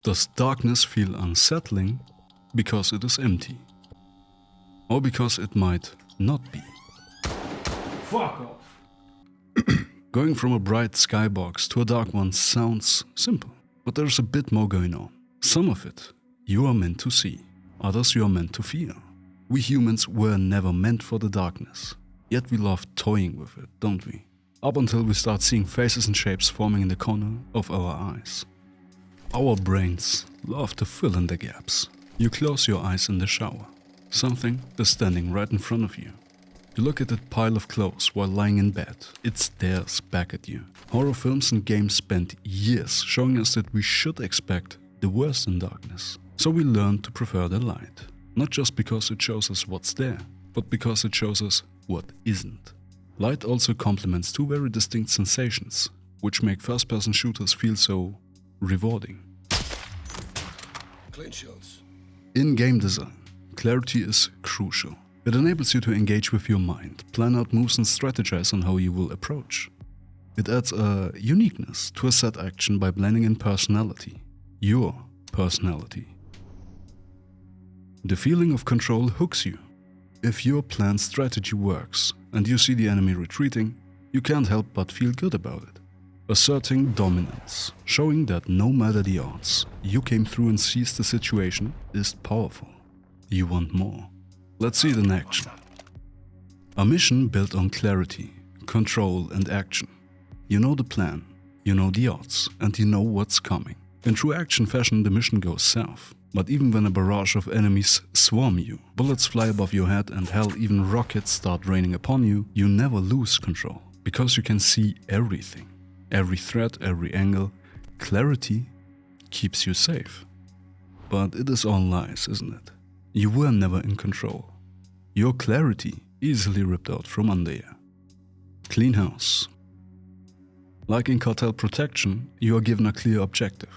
Does darkness feel unsettling because it is empty? Or because it might not be? Fuck off! Going from a bright skybox to a dark one sounds simple, but there's a bit more going on. Some of it you are meant to see, others you are meant to feel. We humans were never meant for the darkness, yet we love toying with it, don't we? Up until we start seeing faces and shapes forming in the corner of our eyes. Our brains love to fill in the gaps. You close your eyes in the shower. Something is standing right in front of you. You look at that pile of clothes while lying in bed. It stares back at you. Horror films and games spent years showing us that we should expect the worst in darkness. So we learn to prefer the light. Not just because it shows us what's there, but because it shows us what isn't. Light also complements two very distinct sensations, which make first-person shooters feel so rewarding. Clean shots. In game design, clarity is crucial. It enables you to engage with your mind, plan out moves and strategize on how you will approach. It adds a uniqueness to a set action by blending in personality. Your personality. The feeling of control hooks you. If your planned strategy works and you see the enemy retreating, you can't help but feel good about it. Asserting dominance, showing that no matter the odds, you came through and seized the situation is powerful. You want more. Let's see it in action. A mission built on clarity, control and action. You know the plan, you know the odds, and you know what's coming. In true action fashion, the mission goes south. But even when a barrage of enemies swarm you, bullets fly above your head and hell, even rockets start raining upon you, you never lose control. Because you can see everything. Every threat, every angle. Clarity keeps you safe. But it is all lies, isn't it? You were never in control. Your clarity easily ripped out from under you. Clean house. Like in cartel protection, you are given a clear objective.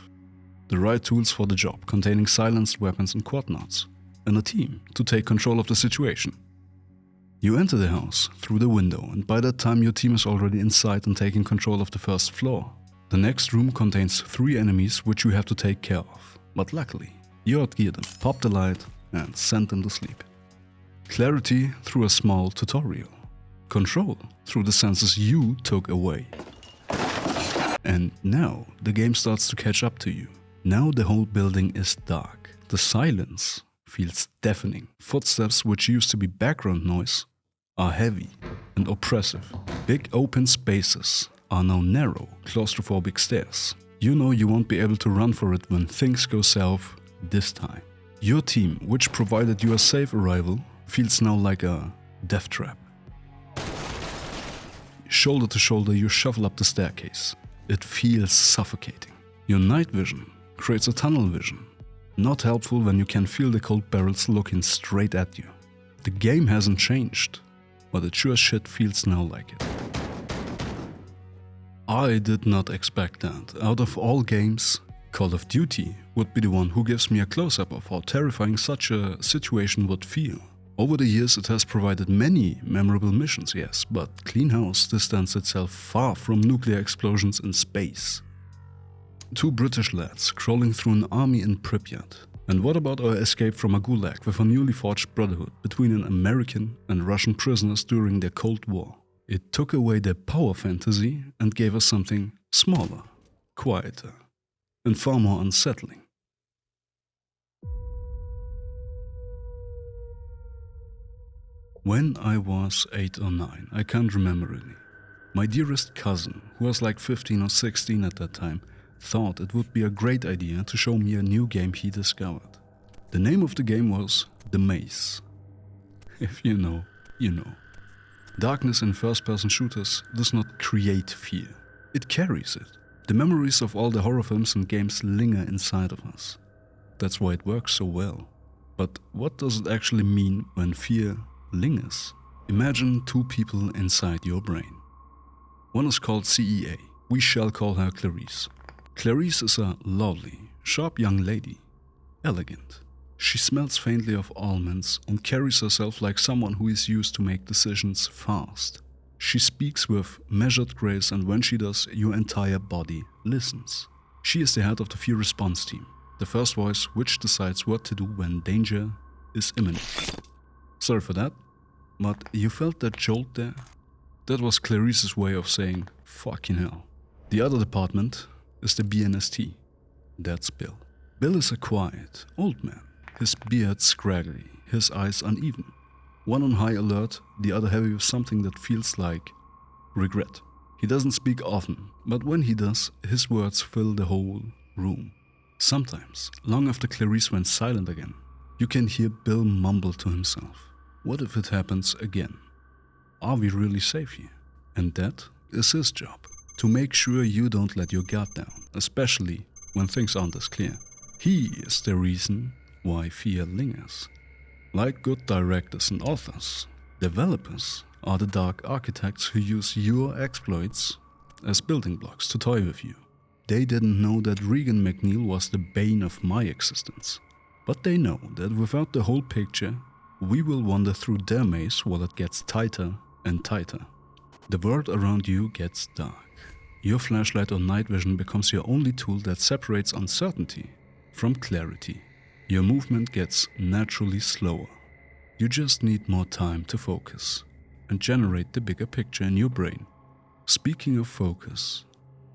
The right tools for the job, containing silenced weapons and quad knots, and a team to take control of the situation. You enter the house through the window, and by that time your team is already inside and taking control of the first floor. The next room contains 3 enemies which you have to take care of, but luckily, you outgear them, pop the light and send them to sleep. Clarity through a small tutorial. Control through the senses you took away. And now the game starts to catch up to you. Now the whole building is dark. The silence feels deafening. Footsteps, which used to be background noise, are heavy and oppressive. Big open spaces are now narrow, claustrophobic stairs. You know you won't be able to run for it when things go south this time. Your team, which provided you a safe arrival, feels now like a death trap. Shoulder to shoulder you shuffle up the staircase. It feels suffocating. Your night vision creates a tunnel vision. Not helpful when you can feel the cold barrels looking straight at you. The game hasn't changed, but it sure as shit feels now like it. I did not expect that. Out of all games, Call of Duty would be the one who gives me a close-up of how terrifying such a situation would feel. Over the years it has provided many memorable missions, yes, but Clean House distanced itself far from nuclear explosions in space. 2 British lads crawling through an army in Pripyat. And what about our escape from a gulag with a newly forged brotherhood between an American and Russian prisoners during the Cold War? It took away the power fantasy and gave us something smaller, quieter, and far more unsettling. When I was 8 or 9, I can't remember really, my dearest cousin, who was like 15 or 16 at that time, thought it would be a great idea to show me a new game he discovered. The name of the game was The Maze. If you know, you know. Darkness in first-person shooters does not create fear. It carries it. The memories of all the horror films and games linger inside of us. That's why it works so well. But what does it actually mean when fear lingers? Imagine 2 people inside your brain. One is called CEA. We shall call her Clarice. Clarice is a lovely, sharp young lady. Elegant. She smells faintly of almonds and carries herself like someone who is used to make decisions fast. She speaks with measured grace, and when she does, your entire body listens. She is the head of the fear response team. The first voice which decides what to do when danger is imminent. Sorry for that, but you felt that jolt there? That was Clarice's way of saying, fucking hell. The other department is the BNST. That's Bill. Bill is a quiet, old man. His beard scraggly, his eyes uneven. One on high alert, the other heavy with something that feels like regret. He doesn't speak often, but when he does, his words fill the whole room. Sometimes, long after Clarice went silent again, you can hear Bill mumble to himself. What if it happens again? Are we really safe here? And that is his job. To make sure you don't let your guard down, especially when things aren't as clear. He is the reason why fear lingers. Like good directors and authors, developers are the dark architects who use your exploits as building blocks to toy with you. They didn't know that Regan McNeil was the bane of my existence. But they know that without the whole picture, we will wander through their maze while it gets tighter and tighter. The world around you gets dark. Your flashlight or night vision becomes your only tool that separates uncertainty from clarity. Your movement gets naturally slower. You just need more time to focus and generate the bigger picture in your brain. Speaking of focus,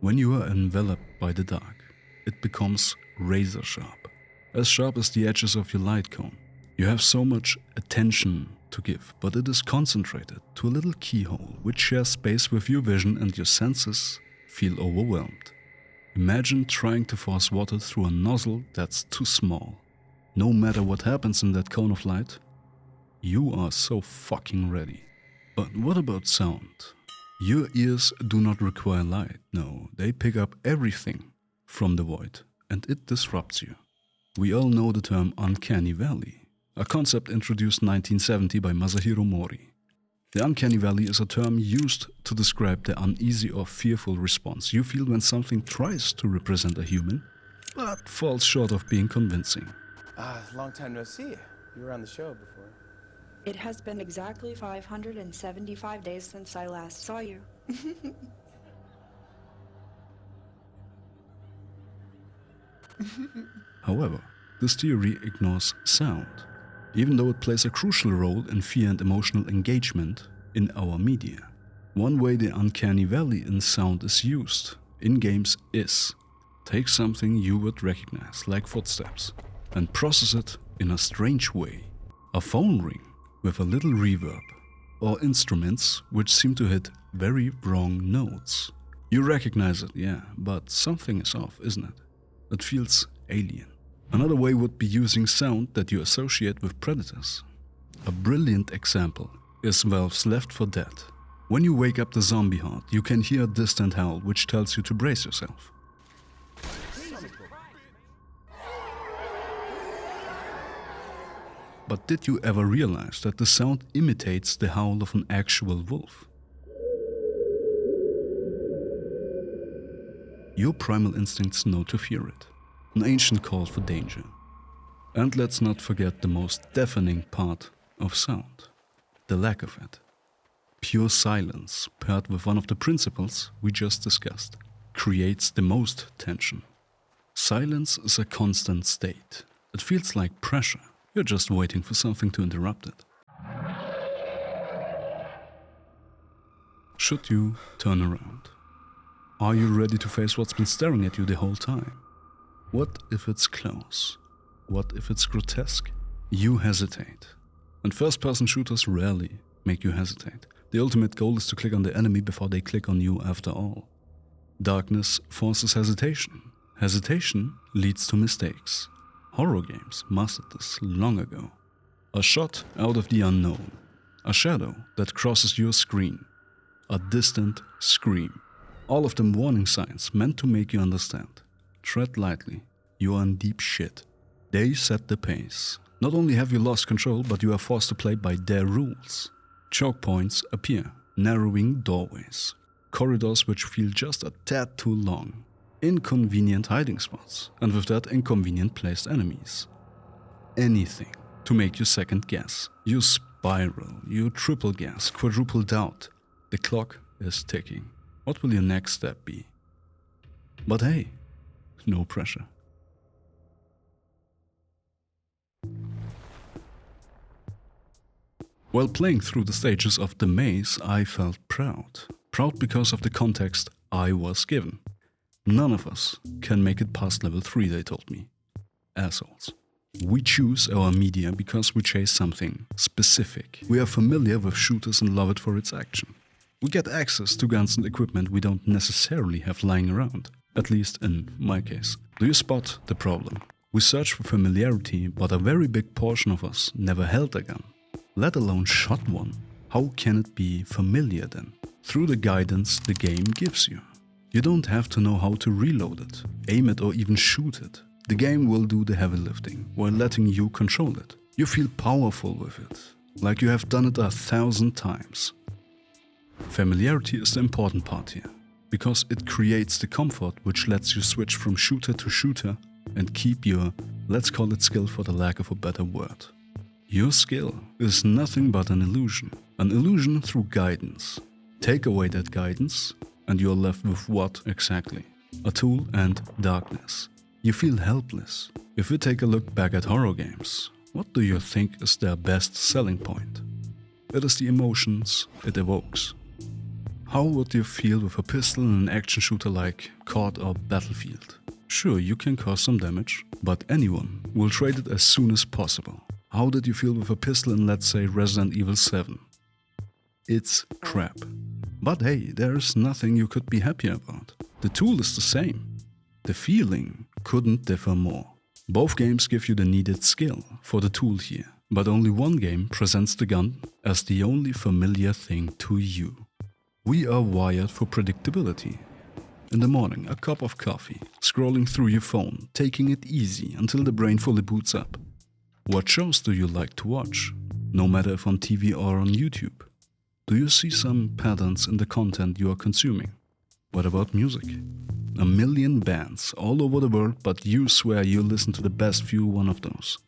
when you are enveloped by the dark, it becomes razor sharp as the edges of your light cone. You have so much attention to give, but it is concentrated to a little keyhole which shares space with your vision, and your senses feel overwhelmed. Imagine trying to force water through a nozzle that's too small. No matter what happens in that cone of light, you are so fucking ready. But what about sound? Your ears do not require light. No, they pick up everything from the void, and it disrupts you. We all know the term uncanny valley, a concept introduced in 1970 by Masahiro Mori. The uncanny valley is a term used to describe the uneasy or fearful response you feel when something tries to represent a human, but falls short of being convincing. Long time no see. You were on the show before. It has been exactly 575 days since I last saw you. However, this theory ignores sound, even though it plays a crucial role in fear and emotional engagement in our media. One way the uncanny valley in sound is used in games is take something you would recognize, like footsteps, and process it in a strange way. A phone ring with a little reverb, or instruments which seem to hit very wrong notes. You recognize it, yeah, but something is off, isn't it? It feels alien. Another way would be using sound that you associate with predators. A brilliant example is Valve's Left 4 Dead. When you wake up the zombie horde, you can hear a distant howl which tells you to brace yourself. But did you ever realize that the sound imitates the howl of an actual wolf? Your primal instincts know to fear it, an ancient call for danger. And let's not forget the most deafening part of sound, the lack of it. Pure silence, paired with one of the principles we just discussed, creates the most tension. Silence is a constant state. It feels like pressure. You're just waiting for something to interrupt it. Should you turn around? Are you ready to face what's been staring at you the whole time? What if it's close? What if it's grotesque? You hesitate. And first-person shooters rarely make you hesitate. The ultimate goal is to click on the enemy before they click on you after all. Darkness forces hesitation. Hesitation leads to mistakes. Horror games mastered this long ago. A shot out of the unknown. A shadow that crosses your screen. A distant scream. All of them warning signs meant to make you understand. Tread lightly. You are in deep shit. They set the pace. Not only have you lost control, but you are forced to play by their rules. Choke points appear. Narrowing doorways. Corridors which feel just a tad too long. Inconvenient hiding spots, and with that inconvenient placed enemies. Anything to make you second guess. You spiral, you triple guess, quadruple doubt. The clock is ticking. What will your next step be? But hey, no pressure. While playing through the stages of the maze, I felt proud. Proud because of the context I was given. None of us can make it past level 3, they told me. Assholes. We choose our media because we chase something specific. We are familiar with shooters and love it for its action. We get access to guns and equipment we don't necessarily have lying around. At least in my case. Do you spot the problem? We search for familiarity, but a very big portion of us never held a gun, let alone shot one. How can it be familiar then? Through the guidance the game gives you. You don't have to know how to reload it, aim it or even shoot it. The game will do the heavy lifting while letting you control it. You feel powerful with it, like you have done it 1,000 times. Familiarity is the important part here, because it creates the comfort which lets you switch from shooter to shooter and keep your, let's call it skill for the lack of a better word. Your skill is nothing but an illusion through guidance. Take away that guidance and you're left with what exactly? A tool and darkness. You feel helpless. If we take a look back at horror games, what do you think is their best selling point? It is the emotions it evokes. How would you feel with a pistol in an action shooter like COD or Battlefield? Sure, you can cause some damage, but anyone will trade it as soon as possible. How did you feel with a pistol in, let's say, Resident Evil 7? It's crap. But hey, there is nothing you could be happy about. The tool is the same. The feeling couldn't differ more. Both games give you the needed skill for the tool here, but only one game presents the gun as the only familiar thing to you. We are wired for predictability. In the morning, a cup of coffee, scrolling through your phone, taking it easy until the brain fully boots up. What shows do you like to watch, no matter if on TV or on YouTube? Do you see some patterns in the content you are consuming? What about music? 1 million bands all over the world, but you swear you listen to the best few one of those.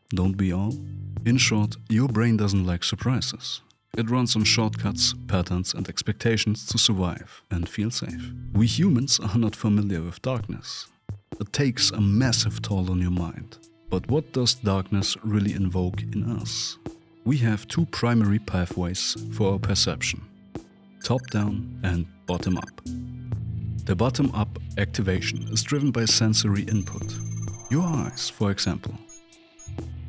Don't we all? In short, your brain doesn't like surprises. It runs on shortcuts, patterns and expectations to survive and feel safe. We humans are not familiar with darkness. It takes a massive toll on your mind. But what does darkness really invoke in us? We have two primary pathways for our perception: top-down and bottom-up. The bottom-up activation is driven by sensory input. Your eyes, for example.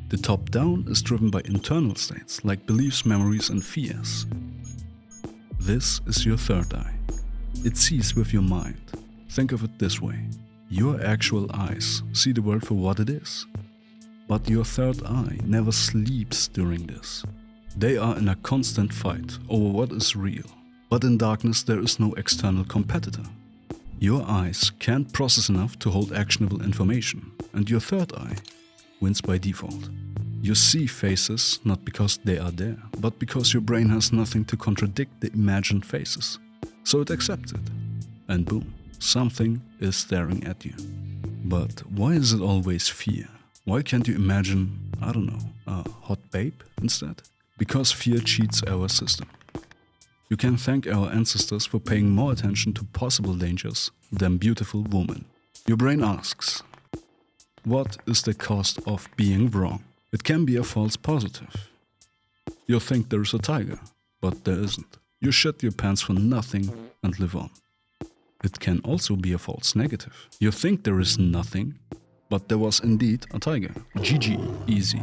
The top-down is driven by internal states like beliefs, memories and fears. This is your third eye. It sees with your mind. Think of it this way. Your actual eyes see the world for what it is. But your third eye never sleeps during this. They are in a constant fight over what is real. But in darkness there is no external competitor. Your eyes can't process enough to hold actionable information, and your third eye wins by default. You see faces not because they are there, but because your brain has nothing to contradict the imagined faces. So it accepts it. And boom, something is staring at you. But why is it always fear? Why can't you imagine, I don't know, a hot babe instead? Because fear cheats our system. You can thank our ancestors for paying more attention to possible dangers than beautiful women. Your brain asks, what is the cost of being wrong? It can be a false positive. You think there is a tiger, but there isn't. You shit your pants for nothing and live on. It can also be a false negative. You think there is nothing, but there was indeed a tiger. GG, easy.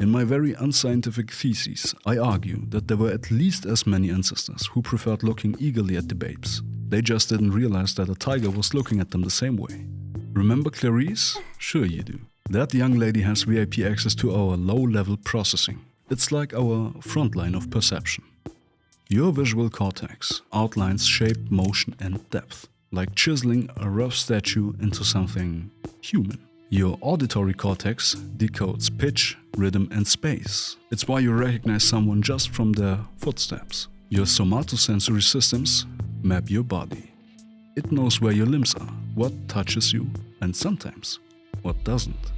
In my very unscientific thesis, I argue that there were at least as many ancestors who preferred looking eagerly at the babes. They just didn't realize that a tiger was looking at them the same way. Remember Clarice? Sure you do. That young lady has VIP access to our low-level processing. It's like our front line of perception. Your visual cortex outlines shape, motion and depth, like chiseling a rough statue into something human. Your auditory cortex decodes pitch, rhythm and space. It's why you recognize someone just from their footsteps. Your somatosensory systems map your body. It knows where your limbs are, what touches you, and sometimes what doesn't.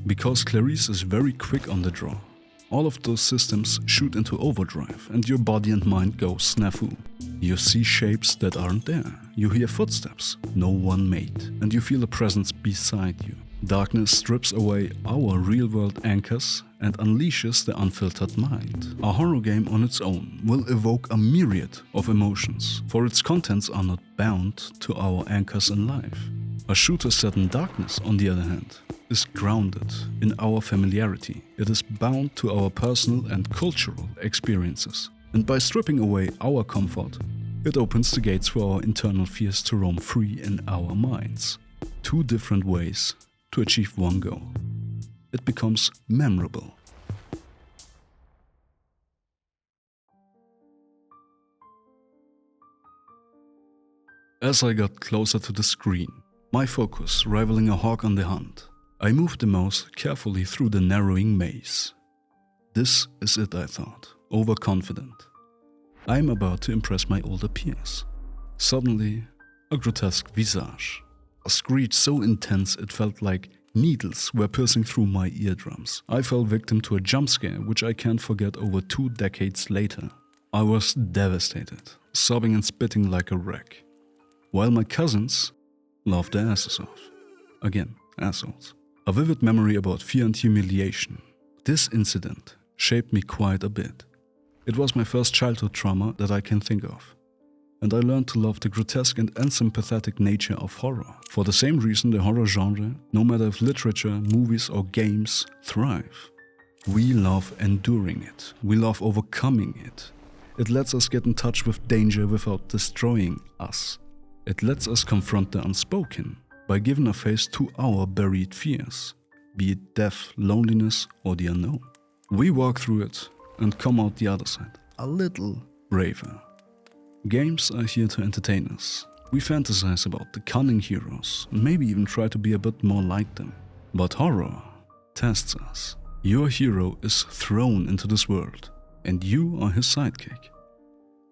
Because Clarice is very quick on the draw, all of those systems shoot into overdrive and your body and mind go snafu. You see shapes that aren't there, you hear footsteps no one made, and you feel a presence beside you. Darkness strips away our real-world anchors and unleashes the unfiltered mind. A horror game on its own will evoke a myriad of emotions, for its contents are not bound to our anchors in life. A shooter set in darkness, on the other hand, is grounded in our familiarity. It is bound to our personal and cultural experiences. And by stripping away our comfort, it opens the gates for our internal fears to roam free in our minds. Two different ways to achieve one goal. It becomes memorable. As I got closer to the screen, my focus rivaling a hawk on the hunt, I moved the mouse carefully through the narrowing maze. This is it, I thought, overconfident. I am about to impress my older peers. Suddenly, a grotesque visage. A screech so intense it felt like needles were piercing through my eardrums. I fell victim to a jump scare which I can't forget over 2 decades later. I was devastated, sobbing and spitting like a wreck, while my cousins laughed their asses off. Again, assholes. A vivid memory about fear and humiliation. This incident shaped me quite a bit. It was my first childhood trauma that I can think of. And I learned to love the grotesque and unsympathetic nature of horror. For the same reason the horror genre, no matter if literature, movies or games, thrive. We love enduring it. We love overcoming it. It lets us get in touch with danger without destroying us. It lets us confront the unspoken by giving a face to our buried fears, be it death, loneliness or the unknown. We walk through it and come out the other side, a little braver. Games are here to entertain us. We fantasize about the cunning heroes and maybe even try to be a bit more like them. But horror tests us. Your hero is thrown into this world and you are his sidekick.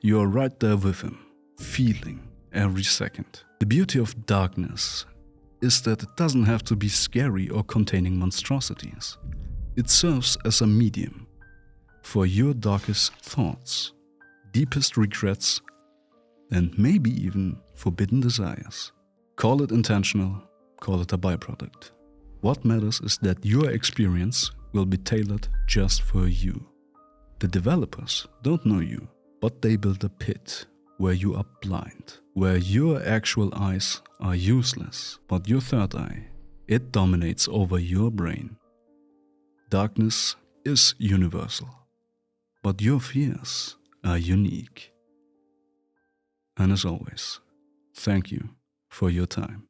You are right there with him, feeling every second. The beauty of darkness is that it doesn't have to be scary or containing monstrosities. It serves as a medium for your darkest thoughts, deepest regrets, and maybe even forbidden desires. Call it intentional, call it a byproduct. What matters is that your experience will be tailored just for you. The developers don't know you, but they build a pit where you are blind, where your actual eyes are useless, but your third eye, it dominates over your brain. Darkness is universal, but your fears are unique. And as always, thank you for your time.